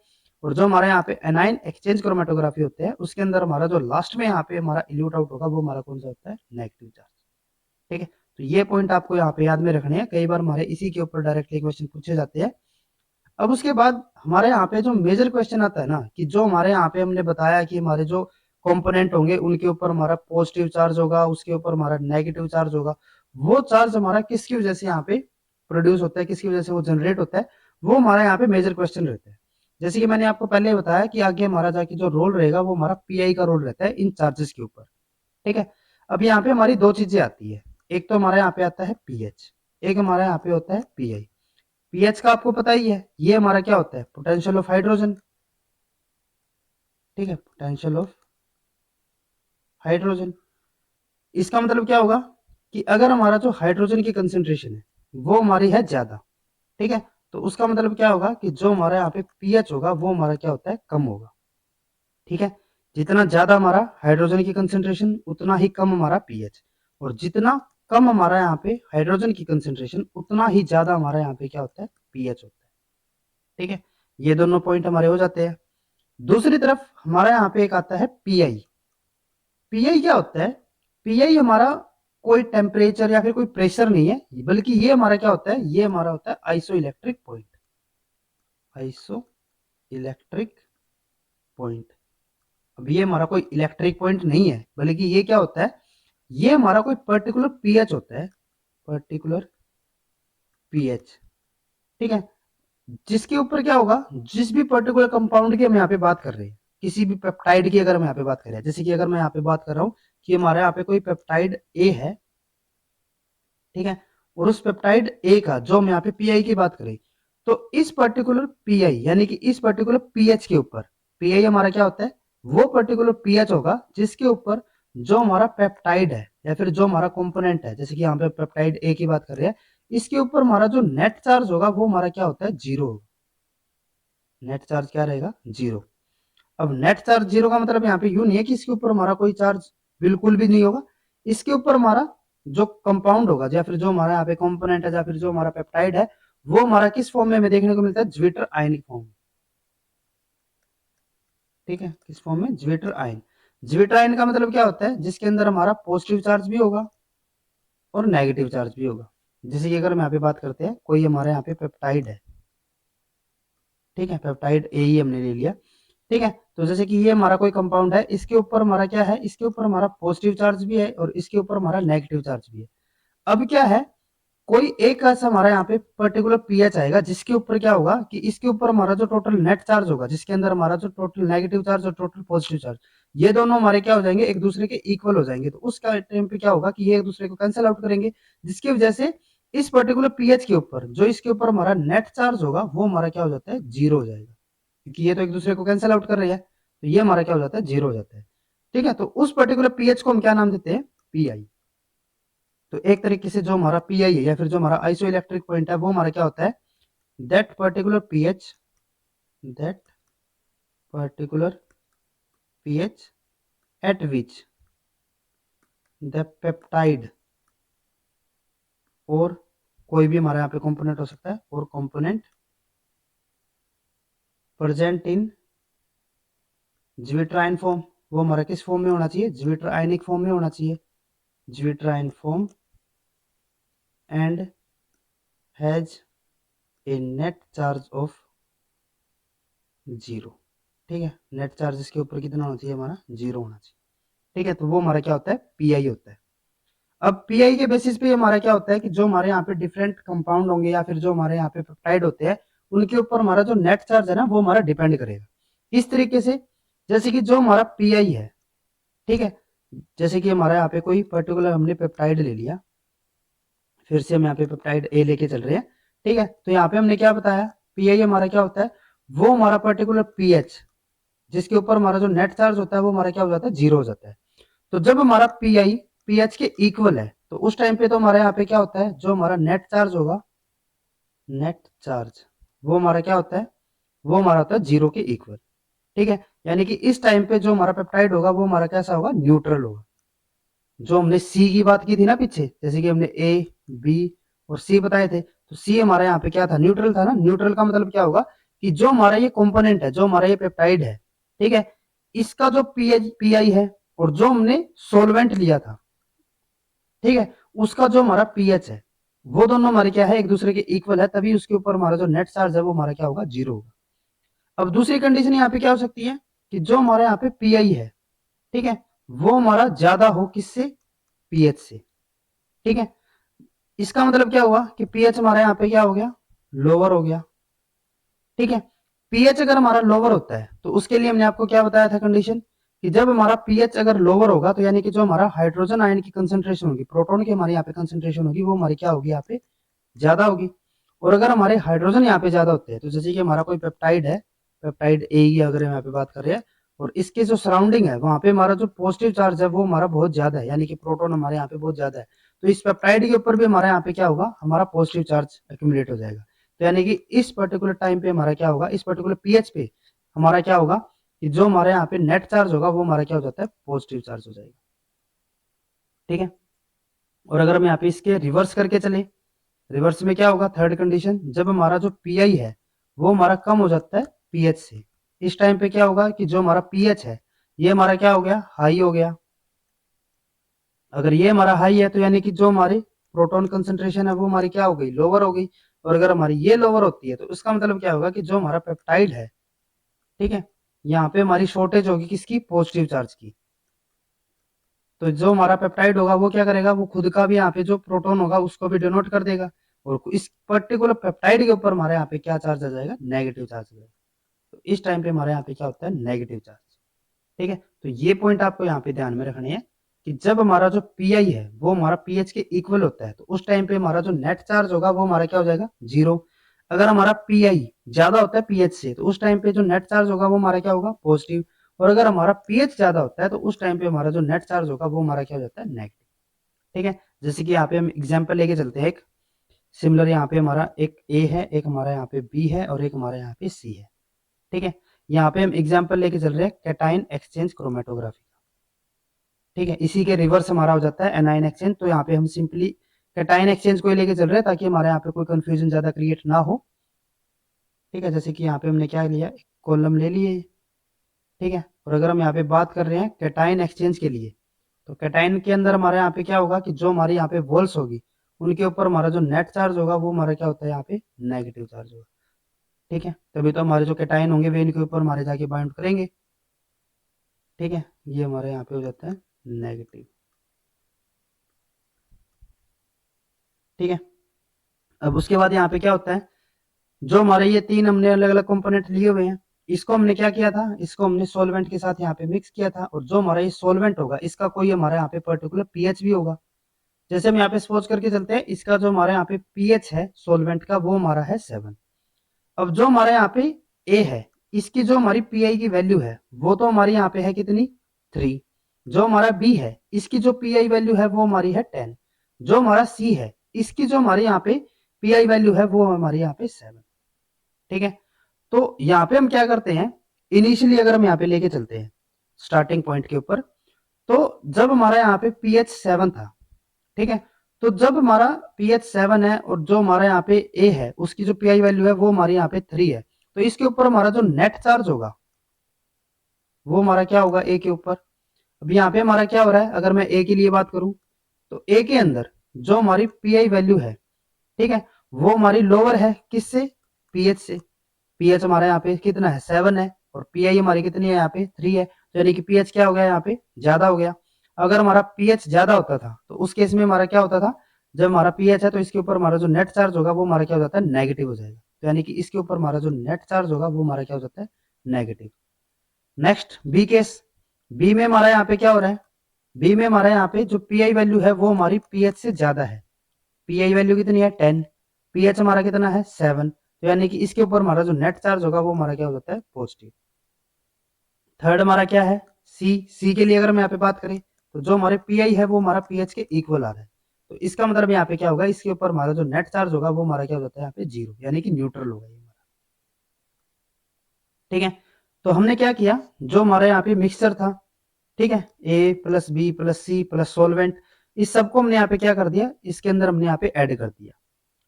और जो हमारे यहाँ पे एनायन एक्सचेंज क्रोमेटोग्राफी होते हैं, उसके अंदर हमारा जो लास्ट में यहाँ पे हमारा इल्यूट आउट होगा, वो हमारा कौन सा होता है, नेगेटिव चार्ज। ठीक है, तो ये पॉइंट आपको यहाँ पे याद में रखने हैं, कई बार हमारे इसी के ऊपर डायरेक्टली क्वेश्चन पूछे जाते हैं। अब उसके बाद हमारे यहाँ पे जो मेजर क्वेश्चन आता है ना, कि जो हमारे यहाँ पे हमने बताया कि हमारे जो कंपोनेंट होंगे, उनके ऊपर हमारा पॉजिटिव चार्ज होगा, उसके ऊपर हमारा नेगेटिव चार्ज होगा। वो चार्ज हमारा किसकी वजह से यहाँ पे प्रोड्यूस होता है, किसकी वजह से वो जनरेट होता है, वो हमारा यहाँ पे मेजर क्वेश्चन रहता है। जैसे कि मैंने आपको पहले बताया कि आगे हमारा जाके जो रोल रहेगा, वो हमारा पीआई का रोल रहता है इन चार्जेस के ऊपर। ठीक है, अब यहाँ पे हमारी दो चीजें आती है, एक तो हमारे यहाँ पे आता है पीएच, एक हमारे यहाँ पे होता है पीआई। पीएच का आपको पता ही है, ये हमारा क्या होता है, पोटेंशियल ऑफ हाइड्रोजन। ठीक है, पोटेंशियल ऑफ हाइड्रोजन। इसका मतलब क्या होगा, कि अगर हमारा जो हाइड्रोजन की कंसेंट्रेशन है, वो हमारी है ज्यादा। ठीक है, तो उसका मतलब क्या होगा, कि जो हमारा यहाँ पे पीएच होगा, वो हमारा क्या होता है, कम होगा। ठीक है, जितना ज्यादा हमारा हाइड्रोजन की कंसेंट्रेशन, उतना ही कम हमारा पीएच। और जितना कम हमारा यहाँ पे हाइड्रोजन की कंसेंट्रेशन, उतना ही ज्यादा हमारा यहाँ पे क्या होता है, पीएच होता है। ठीक है, ये दोनों पॉइंट हमारे हो जाते हैं। दूसरी तरफ हमारा यहाँ पे एक आता है पीआई। पीआई क्या होता है, पीआई हमारा कोई टेम्परेचर या फिर कोई प्रेशर नहीं है, बल्कि ये हमारा क्या होता है, ये हमारा होता है iso electric point. Iso electric point. अब ये हमारा कोई इलेक्ट्रिक पॉइंट नहीं है, बल्कि ये क्या होता है, ये हमारा कोई पर्टिकुलर पीएच होता है, पर्टिकुलर पीएच। ठीक है, जिसके ऊपर क्या होगा, जिस भी पर्टिकुलर कंपाउंड की हम यहाँ पे बात कर रहे हैं, किसी भी पेप्टाइड की अगर हम यहाँ पे बात कर रहे हैं, जैसे कि अगर मैं यहाँ पे बात कर रहा हूँ कि हमारे यहाँ पे कोई पेप्टाइड ए है। ठीक है, और उस पेप्टाइड ए का जो हम यहाँ पे पीआई की बात करें, तो इस पर्टिकुलर पीआई यानी कि इस पर्टिकुलर पीएच के ऊपर, पीआई हमारा क्या होता है, वो पर्टिकुलर पीएच होगा जिसके ऊपर जो हमारा पेप्टाइड है या फिर जो हमारा कंपोनेंट है, जैसे कि यहाँ पे पेप्टाइड ए की बात कर रहे हैं, इसके ऊपर हमारा जो नेट चार्ज होगा, वो हमारा क्या होता है, जीरो होगा। नेट चार्ज क्या रहेगा, जीरो। अब नेट चार्ज जीरो का मतलब यहाँ पे यूं नहीं है कि इसके ऊपर हमारा कोई चार्ज बिल्कुल भी नहीं होगा। इसके ऊपर हमारा जो कंपाउंड होगा, या फिर जो हमारा यहाँ पे कंपोनेंट है, या फिर जो हमारा पेप्टाइड है, वो हमारा किस फॉर्म में हमें देखने को मिलता है, ज्विटर आयनिक फॉर्म। ठीक है, किस फॉर्म में, ज्विटर आयन। ज्विटर आयन का मतलब क्या होता है, जिसके अंदर हमारा पॉजिटिव चार्ज भी होगा और नेगेटिव चार्ज भी होगा। जैसे कि अगर हम यहाँ पे बात करते हैं, कोई हमारे यहाँ पे पेप्टाइड है। ठीक है, पेप्टाइड ए ही हमने ले लिया। ठीक है, तो जैसे कि ये हमारा कोई कंपाउंड है, इसके ऊपर हमारा क्या है, इसके ऊपर हमारा पॉजिटिव चार्ज भी है और इसके ऊपर हमारा नेगेटिव चार्ज भी है। अब क्या है, कोई एक ऐसा हमारा यहाँ पे पर्टिकुलर पीएच आएगा, जिसके ऊपर क्या होगा, कि इसके ऊपर हमारा जो टोटल नेट चार्ज होगा, जिसके अंदर हमारा जो टोटल नेगेटिव चार्ज और टोटल पॉजिटिव चार्ज, ये दोनों हमारे क्या हो जाएंगे, एक दूसरे के इक्वल हो जाएंगे। तो उस टाइम पे क्या होगा, कि ये एक दूसरे को कैंसिल आउट करेंगे, जिसकी वजह से इस पर्टिकुलर पीएच के ऊपर जो इसके ऊपर हमारा नेट चार्ज होगा, वो हमारा क्या हो जाता है, जीरो हो जाएगा, क्योंकि ये तो एक दूसरे को कैंसिल आउट कर रहे हैं। तो ये हमारा क्या हो जाता है, जीरो हो जाता है। ठीक है, तो उस पर्टिकुलर पीएच को हम क्या नाम देते हैं, पीआई। तो एक तरीके से जो हमारा पीआई है या फिर जो हमारा आइसो इलेक्ट्रिक पॉइंट है, वो हमारा क्या होता है, that particular pH, that particular pH eight which the peptide, और कोई भी हमारे यहाँ पे कंपोनेंट हो सकता है, और कंपोनेंट प्रेजेंट इन ज्विट्राइन फॉर्म, वो हमारा किस फॉर्म में होना चाहिए, ज्विट्राइनिक फॉर्म में होना चाहिए, zwitterion form, and has a net charge of 0। ठीक है, नेट चार्ज इसके ऊपर कितना होना चाहिए, हमारा 0 होना चाहिए। ठीक है, तो वो हमारा क्या होता है, पीआई होता है। अब पीआई के बेसिस पे हमारा क्या होता है कि जो हमारे यहाँ पे डिफरेंट कंपाउंड होंगे या फिर जो हमारे यहाँ पे पेप्टाइड होते हैं, उनके ऊपर हमारा जो नेट चार्ज है ना, वो हमारा डिपेंड करेगा। इस तरीके से, जैसे कि जो हमारा पीआई है, ठीक है, जैसे कि हमारा यहाँ पे कोई पर्टिकुलर हमने पेप्टाइड ले लिया, फिर से हम यहाँ पे पेप्टाइड ए लेके चल रहे हैं। ठीक है, तो यहाँ पे हमने क्या बताया, पीआई हमारा क्या होता है, वो हमारा पर्टिकुलर पीएच जिसके ऊपर हमारा जो नेट चार्ज होता है वो हमारा क्या हो जाता है, 0 हो जाता है। तो जब हमारा पीआई पीएच के इक्वल है, तो उस टाइम पे तो हमारे यहाँ पे क्या होता है, जो हमारा नेट चार्ज होगा, नेट चार्ज वो हमारा क्या होता है, वो हमारा होता है 0 के इक्वल। ठीक है, यानी कि इस टाइम पे जो हमारा पेप्टाइड होगा वो हमारा कैसा होगा, न्यूट्रल होगा। जो हमने सी की बात की थी ना पीछे, जैसे कि हमने ए, बी और सी बताए थे, तो सी हमारा यहाँ पे क्या था, न्यूट्रल था ना। न्यूट्रल का मतलब क्या होगा कि जो हमारा ये कंपोनेंट है, जो हमारा ये पेप्टाइड है, ठीक है, इसका जो पीआई है और जो हमने सोलवेंट लिया था, ठीक है, उसका जो हमारा पीएच है, वो दोनों हमारे क्या है, एक दूसरे के इक्वल है, तभी उसके ऊपर हमारा जो नेट चार्ज है वो हमारा क्या होगा, 0 होगा। अब दूसरी कंडीशन यहाँ पे क्या हो सकती है कि जो हमारे यहाँ पे पीआई है, ठीक है, वो हमारा ज्यादा हो किससे, पीएच से। ठीक है, इसका मतलब क्या हुआ कि पीएच हमारा यहाँ पे क्या हो गया, लोअर हो गया। ठीक है, पीएच अगर हमारा लोअर होता है तो उसके लिए हमने आपको क्या बताया था कंडीशन, कि जब हमारा पीएच अगर लोअर होगा तो यानी कि जो हमारा हाइड्रोजन आयन की कंसंट्रेशन होगी, प्रोटॉन की हमारे यहाँ पे कंसंट्रेशन होगी, वो हमारी क्या होगी, यहाँ पे ज्यादा होगी। और अगर हमारे हाइड्रोजन यहाँ पे ज्यादा होते हैं, तो जैसे कि हमारा कोई पेप्टाइड है, पेप्टाइड ए की अगर हम यहाँ पे बात कर रहे हैं, और इसके जो सराउंडिंग है वहां पे हमारा जो पॉजिटिव चार्ज है वो हमारा बहुत ज्यादा है, यानी कि प्रोटॉन हमारे यहाँ पे बहुत ज्यादा है, तो इस पेप्टाइड के ऊपर भी हमारे यहाँ पे क्या होगा, हमारा पॉजिटिव चार्ज एक्यूमुलेट हो जाएगा। तो यानी कि इस पर्टिकुलर टाइम पे हमारा क्या होगा, इस पर्टिकुलर पीएच पे हमारा क्या होगा कि जो हमारे यहाँ पे नेट चार्ज होगा वो हमारा क्या हो जाता है, पॉजिटिव चार्ज हो जाएगा। ठीक है, और अगर हम यहाँ पे इसके रिवर्स करके चले, रिवर्स में क्या होगा, थर्ड कंडीशन, जब हमारा जो पीआई है वो हमारा कम हो जाता है पीएच से, इस टाइम पे क्या होगा कि जो हमारा पीएच है ये हमारा क्या हो गया, हाई हो गया। अगर ये हमारा हाई है तो यानी कि जो हमारी प्रोटॉन कंसंट्रेशन है वो हमारी क्या हो गई, लोअर हो गई। और अगर हमारी ये लोअर होती है तो उसका मतलब क्या होगा कि जो हमारा पेप्टाइड है, ठीक है, यहाँ पे हमारी शॉर्टेज होगी किसकी, पॉजिटिव चार्ज की। तो जो हमारा पेप्टाइड होगा वो क्या करेगा, वो खुद का भी यहाँ पे जो प्रोटॉन होगा उसको भी डिनोट कर देगा, और इस पर्टिकुलर पेप्टाइड के ऊपर हमारे यहाँ पे क्या चार्ज आ जाएगा, नेगेटिव चार्ज आ जाएगा। तो इस टाइम पे हमारे यहाँ पे क्या होता है, नेगेटिव चार्ज। ठीक है, तो ये पॉइंट आपको यहाँ पे ध्यान में रखनी है कि जब हमारा जो पीआई है वो हमारा पीएच के इक्वल होता है, तो उस टाइम पे हमारा जो नेट चार्ज होगा वो हमारा क्या हो जाएगा, 0। अगर हमारा पीआई ज्यादा होता है पीएच से, तो उस टाइम पे जो नेट चार्ज होगा वो हमारा क्या होगा, पॉजिटिव। और अगर हमारा पीएच ज्यादा होता है तो उस टाइम पे हमारा जो नेट चार्ज होगा वो हमारा क्या हो जाता है, नेगेटिव। ठीक है, जैसे कि यहाँ पे हम एग्जाम्पल लेके चलते हैं, एक सिमिलर यहाँ पे हमारा एक ए है, एक हमारा यहाँ पे बी है, और एक हमारा यहाँ पे सी है। ठीक है, यहाँ पे हम एग्जाम्पल लेके चल रहे हैं कैटाइन एक्सचेंज क्रोमेटोग्राफी। ठीक है, इसी के रिवर्स हमारा हो जाता है एनाइन एक्सचेंज। तो यहाँ पे हम सिंपली कैटाइन एक्सचेंज को ही लेके चल रहे हैं ताकि हमारे यहाँ पे कोई कंफ्यूजन ज्यादा क्रिएट ना हो। ठीक है, जैसे कि यहाँ पे हमने क्या लिया, एक कॉलम ले लिए। ठीक है, और अगर हम यहाँ पे बात कर रहे हैं कैटाइन एक्सचेंज के लिए, तो कैटाइन के अंदर हमारे यहाँ पे क्या होगा कि जो हमारे यहाँ पे वॉल्स होगी उनके ऊपर हमारा जो नेट चार्ज होगा वो हमारा क्या होता है, यहाँ पे नेगेटिव चार्ज होगा। ठीक है, तभी तो हमारे जो कैटाइन होंगे वे इनके ऊपर हमारे जाके बाइंड करेंगे। ठीक है, ये हमारे यहाँ पे हो जाता है नेगेटिव। ठीक है, अब उसके बाद यहाँ पे क्या होता है, जो हमारे ये तीन हमने अलग अलग कंपोनेंट लिए हुए हैं, इसको हमने क्या किया था, इसको हमने सॉल्वेंट के साथ यहाँ पे मिक्स किया था, और जो हमारा ये सॉल्वेंट होगा इसका कोई हमारे यहाँ पे पर्टिकुलर पीएच भी होगा। जैसे हम यहाँ पे सपोज करके चलते हैं, इसका जो हमारे यहाँ पे पीएच है सॉल्वेंट का वो हमारा है 7। अब जो हमारे यहाँ पे ए है, इसकी जो हमारी पीआई की वैल्यू है वो तो हमारी यहाँ पे है कितनी, 3। जो हमारा बी है इसकी जो पीआई वैल्यू है वो हमारी है 10। जो हमारा सी है इसकी जो हमारे यहाँ पे पीआई वैल्यू है वो हमारे यहाँ पे 7। ठीक है, तो यहाँ पे हम क्या करते हैं, इनिशियली अगर हम यहाँ पे लेके चलते हैं स्टार्टिंग पॉइंट के ऊपर, तो जब हमारा यहाँ पे pH 7 था, ठीक है, तो जब हमारा pH 7 है और जो हमारा यहाँ पे A है उसकी जो pI वैल्यू है वो हमारे यहाँ पे 3 है, तो इसके ऊपर हमारा जो नेट चार्ज होगा वो हमारा क्या होगा A के ऊपर। अब यहाँ पे हमारा क्या हो रहा है, अगर मैं A के लिए बात करूं तो A के अंदर जो हमारी pI वैल्यू है, ठीक है, वो हमारी लोअर है किससे, pH से। pH हमारा यहाँ पे कितना है 7 है और pI हमारी कितनी है यहाँ पे 3 है, तो यानी कि pH क्या हो गया यहाँ पे ज्यादा हो गया। अगर हमारा pH ज्यादा होता था तो उस केस में हमारा क्या होता था, जब हमारा pH है तो इसके ऊपर हमारा जो नेट चार्ज होगा वो हमारा क्या हो जाता है, नेगेटिव हो जाएगा। तो यानी कि इसके ऊपर हमारा जो नेट चार्ज होगा वो हमारा क्या हो जाता है, negative. Next B case, B में हमारा यहाँ पे क्या हो रहा है, बी में हमारा यहाँ पे जो pI वैल्यू है वो हमारी pH से ज्यादा है। pI वैल्यू कितनी है 10, pH हमारा कितना है 7, तो यानी कि इसके ऊपर हमारा जो नेट चार्ज होगा वो हमारा क्या हो जाता है, पॉजिटिव। थर्ड हमारा क्या है, सी। सी के लिए अगर मैं यहाँ पे बात करें तो जो हमारे pI है वो हमारा pH के इक्वल आ रहा है, तो इसका मतलब यहाँ पे क्या होगा, इसके ऊपर हमारा जो नेट चार्ज होगा वो हमारा क्या हो जाता है यहाँ पे 0, यानी कि न्यूट्रल होगा ये हमारा। ठीक है, तो हमने क्या किया, जो हमारा यहाँ पे मिक्सचर था, ठीक है, A plus B plus C plus solvent, इस सबको हमने यहाँ पे क्या कर दिया, इसके अंदर हमने यहाँ पे ऐड कर दिया।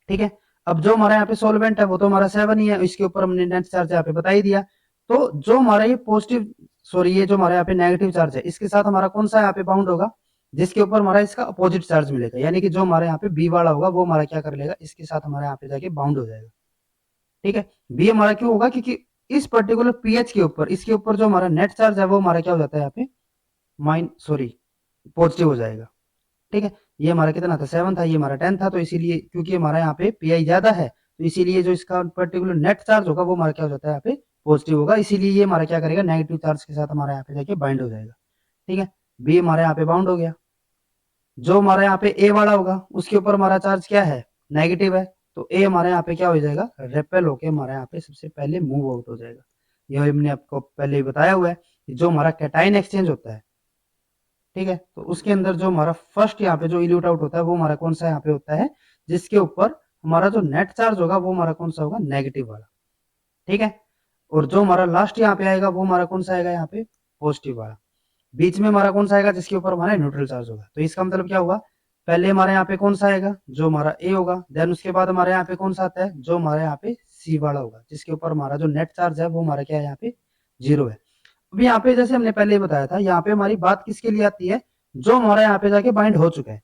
ठीक है, अब जो हमारा यहाँ पे सोलवेंट है वो तो हमारा 7 ही है, इसके ऊपर हमने नेट चार्ज यहाँ पे बता ही दिया। तो जो हमारा ये पॉजिटिव, सॉरी ये जो हमारा यहाँ पे नेगेटिव चार्ज है, इसके साथ हमारा कौन सा यहाँ पे बाउंड होगा, जिसके ऊपर हमारा इसका अपोजिट चार्ज मिलेगा, यानी कि जो हमारे यहाँ पे बी वाला होगा वो हमारा क्या कर लेगा, इसके साथ हमारे यहाँ पे जाके बाउंड हो जाएगा। ठीक है, बी हमारा क्यों होगा, क्योंकि इस पर्टिकुलर पीएच के ऊपर, इसके ऊपर जो हमारा नेट चार्ज है वो हमारा क्या हो जाता है यहाँ पे पॉजिटिव हो जाएगा। ठीक है, ये हमारा कितना था 7 था, ये हमारा 10 था, तो इसीलिए क्योंकि हमारा यहाँ पे पीआई ज्यादा है तो इसीलिए जो इसका पर्टिकुलर नेट चार्ज होगा वो हमारा क्या हो जाता है यहाँ पे पॉजिटिव होगा, इसीलिए ये हमारा क्या करेगा, नेगेटिव चार्ज के साथ हमारा यहाँ पे जाके बाइंड हो जाएगा। ठीक है, बी हमारे यहाँ पे बाउंड हो गया। जो हमारा यहाँ पे ए वाला होगा उसके ऊपर हमारा चार्ज क्या है, नेगेटिव है, तो ए हमारे यहाँ पे क्या हो जाएगा, रेपेल होके हमारे यहाँ पे सबसे पहले मूव आउट हो जाएगा। यह हमने आपको पहले ही बताया हुआ है कि जो हमारा कैटाइन एक्सचेंज होता है, ठीक है, तो उसके अंदर जो हमारा फर्स्ट यहाँ पे जो इल्यूट आउट होता है वो हमारा कौन सा यहाँ पे होता है, जिसके ऊपर हमारा जो नेट चार्ज होगा वो हमारा कौन सा होगा, नेगेटिव वाला। ठीक है, और जो हमारा लास्ट यहाँ पे आएगा वो हमारा कौन सा आएगा यहाँ पे, पॉजिटिव वाला। बीच में हमारा कौन सा आएगा, जिसके ऊपर हमारा न्यूट्रल चार्ज होगा। तो इसका मतलब क्या होगा, पहले हमारे यहाँ पे कौन सा आएगा, जो हमारा ए होगा, देन उसके बाद हमारे यहाँ पे कौन सा आता है, जो हमारे यहाँ पे सी वाला होगा, जिसके ऊपर हमारा जो नेट चार्ज है वो हमारा क्या है यहाँ पे 0 है। अब यहाँ पे जैसे हमने पहले ही बताया था, यहाँ पे हमारी बात किसके लिए आती है, जो हमारा यहाँ पे जाके बाइंड हो चुका है।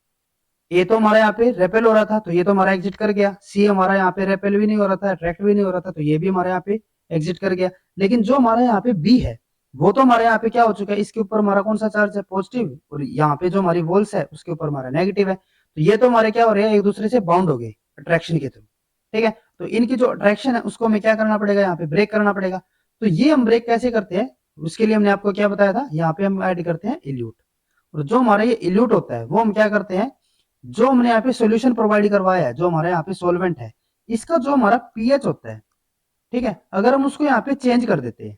ए तो हमारा यहाँ पे रेपेल हो रहा था तो ये तो हमारा एग्जिट कर गया, सी हमारा यहाँ पे रेपेल भी नहीं हो रहा था, अट्रैक्ट भी नहीं हो रहा था, तो ये भी हमारे यहाँ पे एग्जिट कर गया। लेकिन जो हमारे यहाँ पे बी है वो तो हमारे यहाँ पे क्या हो चुका है, इसके ऊपर हमारा कौन सा चार्ज है, पॉजिटिव, और यहाँ पे जो हमारी वोल्स है उसके ऊपर हमारा नेगेटिव है, तो ये तो हमारे क्या हो रहे हैं, एक दूसरे से बाउंड हो गए अट्रैक्शन के थ्रू। ठीक है, तो इनकी जो अट्रैक्शन है उसको हमें क्या करना पड़ेगा, यहाँ पे ब्रेक करना पड़ेगा। तो ये हम ब्रेक कैसे करते हैं, उसके लिए हमने आपको क्या बताया था, यहाँ पे हम ऐड करते हैं इल्यूट। और जो हमारा ये इल्यूट होता है वो हम क्या करते हैं, जो हमने यहाँ पे सॉल्यूशन प्रोवाइड करवाया है, जो हमारे यहाँ पे सॉल्वेंट है, इसका जो हमारा पीएच होता है, ठीक है, अगर हम उसको यहाँ पे चेंज कर देते हैं,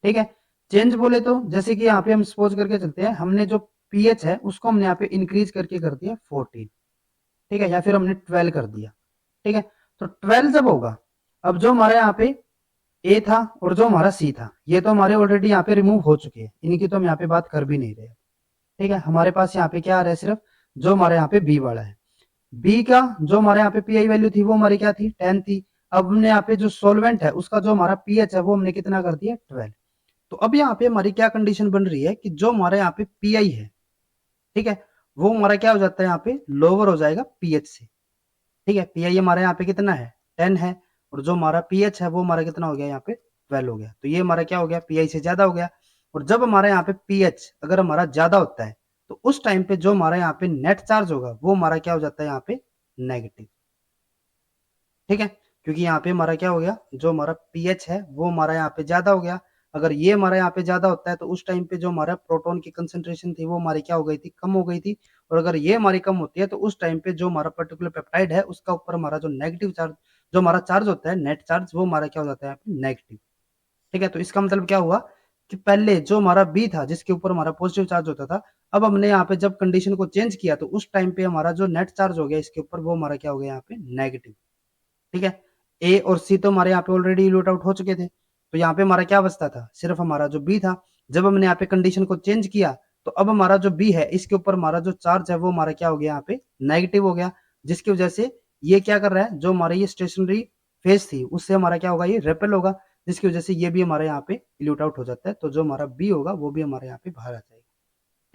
ठीक है, चेंज बोले तो जैसे कि यहाँ पे हम सपोज करके चलते हैं, हमने जो पीएच है उसको हमने यहाँ पे इंक्रीज करके कर दिया 14, ठीक है, या फिर हमने 12 कर दिया। ठीक है, तो 12 जब होगा, अब जो हमारे यहाँ पे ए था और जो हमारा सी था ये तो हमारे ऑलरेडी यहाँ पे रिमूव हो चुके हैं, इनकी तो हम यहाँ पे बात कर भी नहीं रहे। ठीक है, हमारे पास यहाँ पे क्या आ रहा है, सिर्फ जो हमारे यहाँ पे बी वाला है। बी का जो हमारे यहाँ पे पीआई वैल्यू थी वो हमारी क्या थी, 10 थी। अब हमने यहाँ पे जो सोलवेंट है उसका जो हमारा पीएच है वो हमने कितना कर दिया, 12। तो अब यहाँ पे हमारी क्या कंडीशन बन रही है कि जो हमारे यहाँ पे पीआई है, ठीक है, वो हमारा क्या हो जाता है, यहाँ पे लोअर हो जाएगा पीएच से। ठीक है, पीआई हमारे यहाँ पे कितना है, 10 है, और जो हमारा पीएच है वो हमारा कितना हो गया, यहाँ पे 12 हो गया। तो ये हमारा क्या हो गया, पीआई से ज्यादा हो गया। और जब हमारे यहाँ पे पीएच अगर हमारा ज्यादा होता है तो उस टाइम पे जो हमारा यहाँ पे नेट चार्ज होगा वो हमारा क्या हो जाता है, यहाँ पे नेगेटिव। ठीक है, क्योंकि यहाँ पे हमारा क्या हो गया, जो हमारा पीएच है वो हमारा यहाँ पे ज्यादा हो गया। अगर ये हमारा यहाँ पे ज्यादा होता है तो उस टाइम पे जो हमारा प्रोटॉन की कंसेंट्रेशन थी वो हमारी क्या हो गई थी, कम हो गई थी। और अगर ये हमारी कम होती है तो उस टाइम पे जो हमारा पर्टिकुलर पेप्टाइड है उसका ऊपर हमारा जो नेगेटिव चार्ज, जो हमारा चार्ज होता है नेट चार्ज, वो हमारा क्या हो जाता है, यहाँ पे नेगेटिव। ठीक है, तो इसका मतलब क्या हुआ कि पहले जो हमारा बी था जिसके ऊपर हमारा पॉजिटिव चार्ज होता था, अब हमने यहाँ पे जब कंडीशन को चेंज किया तो उस टाइम पे हमारा जो नेट चार्ज हो गया इसके ऊपर वो हमारा क्या हो गया, यहाँ पे नेगेटिव। ठीक है, ए और सी तो हमारे यहाँ पे ऑलरेडी लूट आउट हो चुके थे, तो यहाँ पे हमारा क्या बचता था, सिर्फ हमारा जो बी था। जब हमने यहाँ पे कंडीशन को चेंज किया तो अब हमारा जो बी है इसके ऊपर हमारा जो चार्ज है वो हमारा क्या हो गया यहाँ पे नेगेटिव हो गया, जिसकी वजह से ये क्या कर रहा है, जो हमारा ये स्टेशनरी फेज थी उससे हमारा क्या होगा, ये रेपेल होगा, जिसकी वजह से ये भी हमारे यहाँ पे इल्यूट आउट हो जाता है। तो जो हमारा बी होगा वो भी हमारे यहाँ पे बाहर आ जाएगा।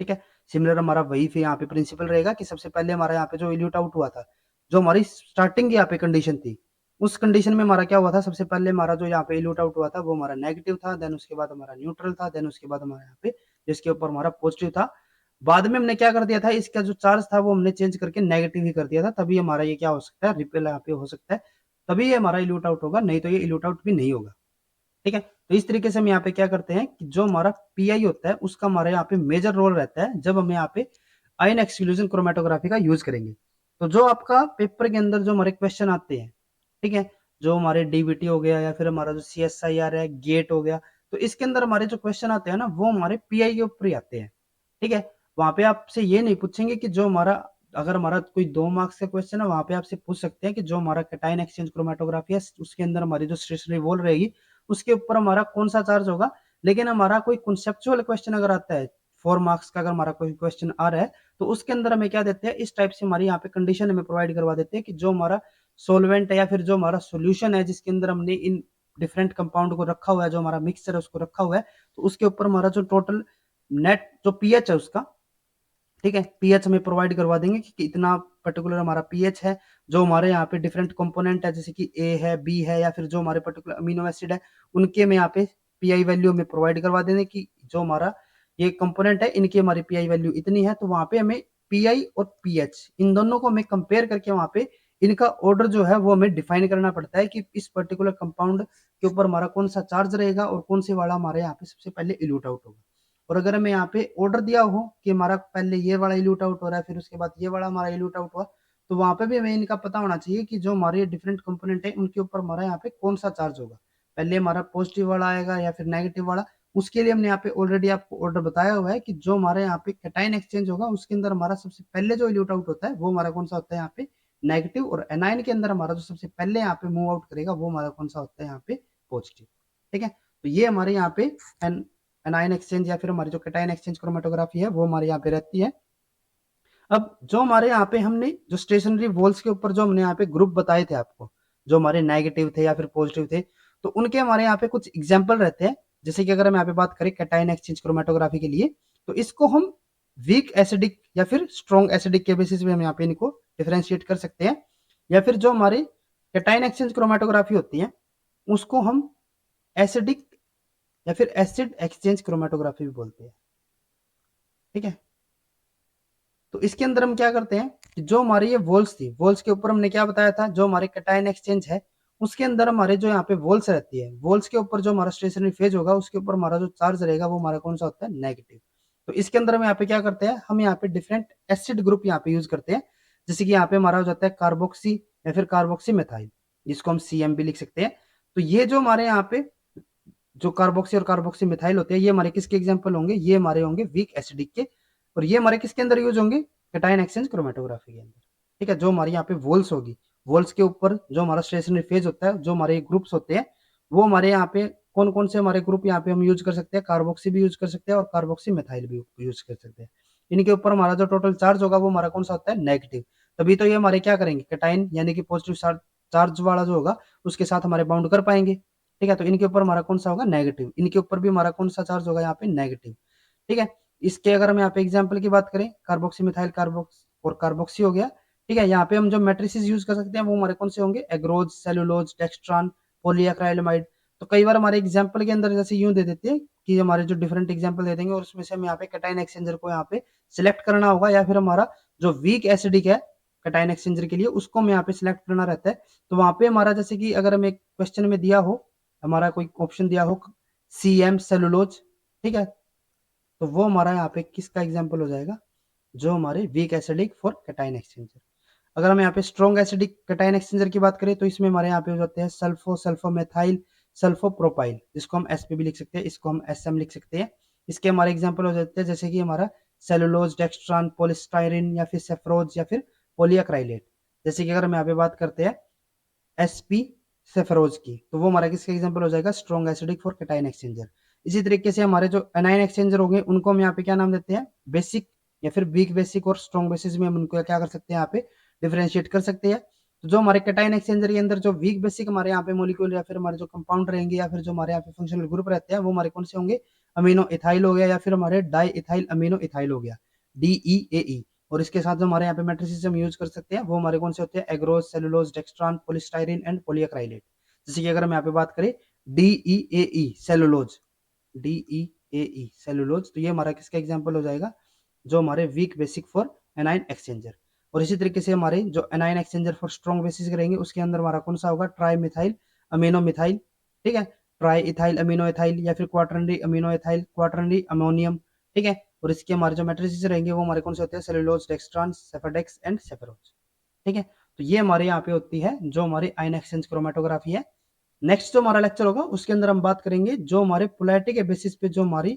ठीक है, सिमिलर हमारा वही फिर यहाँ पे प्रिंसिपल रहेगा कि सबसे पहले हमारा यहाँ पे जो इल्यूट आउट हुआ था, जो हमारी स्टार्टिंग की यहाँ पे कंडीशन थी, उस कंडीशन में हमारा क्या हुआ था, सबसे पहले हमारा जो यहाँ पे इल्यूट आउट हुआ था वो हमारा नेगेटिव था, देन उसके बाद हमारा न्यूट्रल था, देन उसके बाद हमारा यहाँ पे जिसके ऊपर हमारा पॉजिटिव था। बाद में हमने क्या कर दिया था, इसका जो चार्ज था वो हमने चेंज करके नेगेटिव ही कर दिया था, तभी हमारा ये क्या हो सकता है, रिपेल यहाँ पे हो सकता है, तभी ये हमारा इल्यूट आउट होगा, नहीं तो ये इल्यूट आउट भी नहीं होगा। ठीक है, तो इस तरीके से हम यहाँ पे क्या करते हैं कि जो हमारा पीआई होता है उसका हमारे यहाँ पे मेजर रोल रहता है जब हम यहाँ पे आयन एक्सक्लूजन क्रोमेटोग्राफी का यूज करेंगे। तो जो आपका पेपर के अंदर जो हमारे क्वेश्चन आते हैं, ठीक है, जो हमारे डीबीटी हो गया या फिर हमारा जो सीएसआईआर है, गेट हो गया, तो इसके अंदर हमारे जो क्वेश्चन आते हैं ना वो हमारे पीआई के ऊपर ही आते हैं। ठीक है, वहां पे आपसे ये नहीं पूछेंगे कि जो हमारा, अगर हमारा कोई 2 मार्क्स का क्वेश्चन है वहां पे आपसे पूछ सकते हैं कि जो हमारा कैटायन एक्सचेंज क्रोमेटोग्राफी है उसके अंदर हमारी जो स्टेशनरी वॉल रहेगी उसके ऊपर हमारा कौन सा चार्ज होगा। लेकिन हमारा कोई कॉन्सेप्चुअल क्वेश्चन अगर आता है 4 मार्क्स का, अगर हमारा कोई क्वेश्चन आ रहा है तो उसके अंदर हमें क्या देते हैं, इस टाइप से हमारी यहाँ पे कंडीशन हमें प्रोवाइड करवा देते हैं कि जो हमारा सोलवेंट है या फिर जो हमारा सोल्यूशन है जिसके अंदर हमने इन डिफरेंट कंपाउंड को रखा हुआ है, जो हमारा मिक्सचर है उसको रखा हुआ है, तो उसके ऊपर हमारा जो टोटल नेट जो पीएच है उसका, ठीक है, पीएच हमें प्रोवाइड करवा देंगे कि इतना पर्टिकुलर हमारा पीएच है। जो हमारे यहाँ पे डिफरेंट कंपोनेंट है जैसे कि ए है, बी है या फिर जो हमारे पर्टिकुलर अमीनो एसिड है उनके में यहाँ पे पीआई वैल्यू हमें प्रोवाइड करवा देंगे कि जो हमारा ये कंपोनेंट है इनकी हमारी पीआई वैल्यू इतनी है। तो वहां पे हमें पीआई और पीएच इन दोनों को हमें कंपेयर करके वहां पे इनका ऑर्डर जो है वो हमें डिफाइन करना पड़ता है कि इस पर्टिकुलर कंपाउंड के ऊपर हमारा कौन सा चार्ज रहेगा और कौन से वाला हमारे यहाँ पे सबसे पहले इल्यूट आउट होगा। और अगर हमें यहाँ पे ऑर्डर दिया हो कि हमारा पहले ये वाला इल्यूट आउट हो रहा है फिर उसके बाद ये वाला हमारा इल्यूट आउट हुआ, तो वहां पे भी हमें इनका पता होना चाहिए कि जो हमारे डिफरेंट कंपोनेंट है उनके ऊपर हमारा यहाँ पे कौन सा चार्ज होगा, पहले हमारा पॉजिटिव वाला आएगा या फिर नेगेटिव वाला। उसके लिए हमने यहाँ पे ऑलरेडी आपको ऑर्डर बताया हुआ है कि जो हमारे यहाँ पे कैटायन एक्सचेंज होगा उसके अंदर हमारा सबसे पहले जो इल्यूट आउट होता है वो हमारा कौन सा होता है यहाँ पे नेगेटिव, और एनायन के अंदर हमारा जो सबसे पहले यहाँ पे मूव आउट करेगा वो हमारा कौन सा होता है यहाँ पे पॉजिटिव। ठीक है, तो ये हमारे यहाँ पे एनायन एक्सचेंज या फिर हमारी जो कैटायन एक्सचेंज क्रोमेटोग्राफी है वो हमारे यहाँ पे रहती है। अब जो हमारे यहाँ पे हमने जो स्टेशनरी वॉल्स के ऊपर जो हमने यहाँ पे ग्रुप बताए थे आपको, जो हमारे नेगेटिव थे या फिर पॉजिटिव थे, तो उनके हमारे यहाँ पे कुछ एग्जाम्पल रहते हैं। जैसे कि अगर हम यहाँ पे बात करें कैटायन एक्सचेंज क्रोमेटोग्राफी के लिए, तो इसको हम वीक एसिडिक या फिर स्ट्रॉन्ग एसिडिक के बेसिस पे हम यहाँ पे इनको डिफ्रेंशिएट कर सकते हैं। या फिर जो हमारी कैटायन एक्सचेंज क्रोमेटोग्राफी होती है उसको हम एसिडिक या फिर एसिड एक्सचेंज क्रोमेटोग्राफी भी बोलते हैं। ठीक है, तो इसके अंदर हम क्या करते हैं कि जो हमारी ये वॉल्स थी, वॉल्स के ऊपर हमने क्या बताया था, जो हमारे कैटायन एक्सचेंज है उसके अंदर हमारे जो यहाँ पे वॉल्स रहती है, वॉल्स के ऊपर जो हमारा स्टेशनरी फेज होगा उसके ऊपर हमारा जो चार्ज रहेगा वो हमारा कौन सा होता है, नेगेटिव। तो इसके अंदर हम यहाँ पे क्या करते हैं, हम यहाँ पे डिफरेंट एसिड ग्रुप यहाँ पे यूज करते हैं। जैसे कि यहाँ पे हमारा हो जाता है कार्बोक्सी या फिर कार्बोक्सी मेथाइल, जिसको हम सीएम भी लिख सकते हैं। तो ये जो हमारे यहाँ पे जो कार्बोक्सी और कार्बोक्सी मिथाइल होते हैं ये हमारे किसके एग्जाम्पल होंगे, ये हमारे होंगे वीक एसिडिक के। और ये हमारे किसके अंदर यूज होंगे, कैटायन एक्सचेंज क्रोमेटोग्राफी के अंदर। ठीक है, जो हमारी यहाँ पे वॉल्स होगी, वॉल्स के ऊपर जो हमारा स्टेशनरी फेज होता है, जो हमारे ग्रुप्स होते हैं, वो हमारे यहाँ पे कौन कौन से हमारे ग्रुप यहाँ पे हम यूज कर सकते हैं, कार्बोक्सी भी यूज कर सकते हैं और कार्बोक्सी मिथाइल भी यूज कर सकते हैं। इनके ऊपर हमारा जो टोटल चार्ज होगा वो हमारा कौन सा होता है, नेगेटिव। तभी तो ये हमारे क्या करेंगे, कैटायन यानी कि पॉजिटिव चार्ज वाला जो होगा उसके साथ हमारे बाउंड कर पाएंगे। ठीक है, तो इनके ऊपर हमारा कौन सा होगा, नेगेटिव। इनके ऊपर भी हमारा कौन सा चार्ज होगा यहाँ पे, नेगेटिव। ठीक है, इसके अगर हम यहाँ पे एग्जाम्पल की बात करें, कार्बोक्सी मिथाइल कार्बोक्स और कार्बोक्सी हो गया। ठीक है, यहाँ पे हम जो मैट्रिसेस यूज कर सकते हैं वो हमारे कौन से होंगे, एग्रोज, सेलुलोज, डेक्स्ट्रॉन, पॉलीएक्राइलेमाइड। तो कई बार हमारे एग्जाम्पल के अंदर जैसे यूं दे देते हैं कि हमारे जो डिफरेंट एग्जाम्पल दे देंगे और उसमें से हम यहाँ पे कैटायन एक्सचेंजर को यहाँ पे सिलेक्ट करना होगा, या फिर हमारा जो वीक एसिडिक है कैटायन एक्सचेंजर के लिए उसको हमें यहाँ पे सिलेक्ट करना रहता है। तो वहां पे हमारा जैसे कि अगर हमें क्वेश्चन में दिया हो, हमारा कोई ऑप्शन दिया हो सीएम सेलुलोज, ठीक है, तो वो हमारा यहाँ पे किसका एग्जाम्पल हो जाएगा, जो हमारे weak acidic for cation exchanger. अगर हम यहाँ पे स्ट्रॉन्ग एसिडिक कैटायन एक्सचेंजर की बात करें तो इसमें हमारे यहाँ पे हो जाते हैं सल्फो, सल्फोमेथाइल, सल्फोप्रोपाइल, जिसको हम एसपी भी लिख सकते हैं, इसको हम एसएम लिख सकते हैं। इसके हमारे एग्जाम्पल हो जाते हैं जैसे कि हमारा सेलुलोज, डेक्स्ट्रॉन, पोलिस्टाइरिन या फिर सेफ्रोज या फिर पोलियाक्राइलेट। जैसे कि अगर हम यहाँ पे बात करते हैं एसपी सेफरोज की, तो वो हमारा किसका एग्जांपल हो जाएगा, strong acidic for cation exchanger. इसी तरीके से हमारे जो एनाइन एक्सचेंजर होंगे उनको हम यहाँ पे क्या नाम देते हैं, बेसिक या फिर वीक बेसिक और स्ट्रॉन्ग बेसिस में हम उनको क्या कर सकते हैं, यहाँ पे डिफरेंशिएट कर सकते हैं। तो जो हमारे कैटायन एक्सचेंजर के अंदर जो वीक बेसिक हमारे यहाँ पे मॉलिक्यूल या फिर हमारे जो कंपाउंड रहेंगे या फिर जो हमारे यहाँ पे फंक्शनल ग्रुप रहते हैं वो हमारे कौन से होंगे, अमीनो इथाइल हो गया या फिर हमारे डाई इथाइल अमीनो इथाइल हो गया, DEAE। और इसके साथ जो हमारे यहाँ पे मैट्रिसेस हम यूज कर सकते हैं वो हमारे कौन से होते हैं, agarose, cellulose, dextran, polystyrene and polyacrylate. जैसे कि अगर हम यहाँ पे बात करें DEAE सेलुलोज, DEAE सेलुलोज, तो ये हमारा किसका एग्जाम्पल हो जाएगा, जो हमारे weak basic for anion exchanger. और इसी तरीके से हमारे जो anion exchanger for strong basis रहेंगे उसके अंदर हमारा कौन सा होगा, ट्राई मिथाइल अमीनो मिथाइल, ठीक है, ट्राई इथाइल अमीनो इथाइल या फिर quaternary amino ethyl, quaternary ammonium, ठीक है। और इसके हमारे जो मैट्रिसेस रहेंगे वो हमारे कौन से होते हैं, सेलुलोज, डेक्सट्रॉन, सेफाडेक्स एंड सेफेरोज, ठीक है। तो ये हमारे यहाँ पे होती है जो हमारी आयन एक्सचेंज क्रोमेटोग्राफी है। नेक्स्ट जो हमारा लेक्चर होगा उसके अंदर हम बात करेंगे जो हमारे पोलैरिटी के बेसिस पे जो हमारी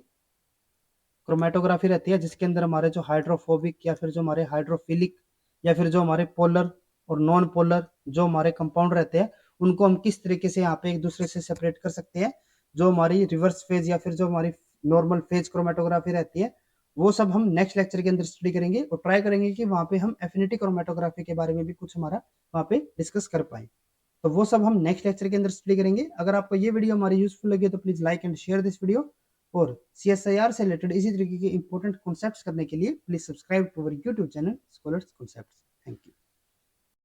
क्रोमेटोग्राफी रहती है, जिसके अंदर हमारे जो हाइड्रोफोबिक या फिर जो हमारे हाइड्रोफिलिक या फिर जो हमारे पोलर और नॉन पोलर जो हमारे कंपाउंड रहते हैं उनको हम किस तरीके से यहाँ पे एक दूसरे से सेपरेट कर सकते हैं। जो हमारी रिवर्स फेज या फिर जो हमारी नॉर्मल फेज क्रोमेटोग्राफी रहती है वो सब हम नेक्स्ट लेक्चर के अंदर स्टडी करेंगे और ट्राई करेंगे कि वहाँ पे हम एफिनिटी क्रोमेटोग्राफी के बारे में भी कुछ हमारा वहाँ पे डिस्कस कर पाए। तो वो सब हम नेक्स्ट लेक्चर के अंदर स्टडी करेंगे। अगर आपको ये वीडियो हमारी यूजफुल लगी तो please like and share this video. और CSIR से रिलेटेड इसी तरीके के इंपॉर्टेंट कॉन्सेप्ट्स करने के लिए please subscribe to our YouTube channel scholars concepts.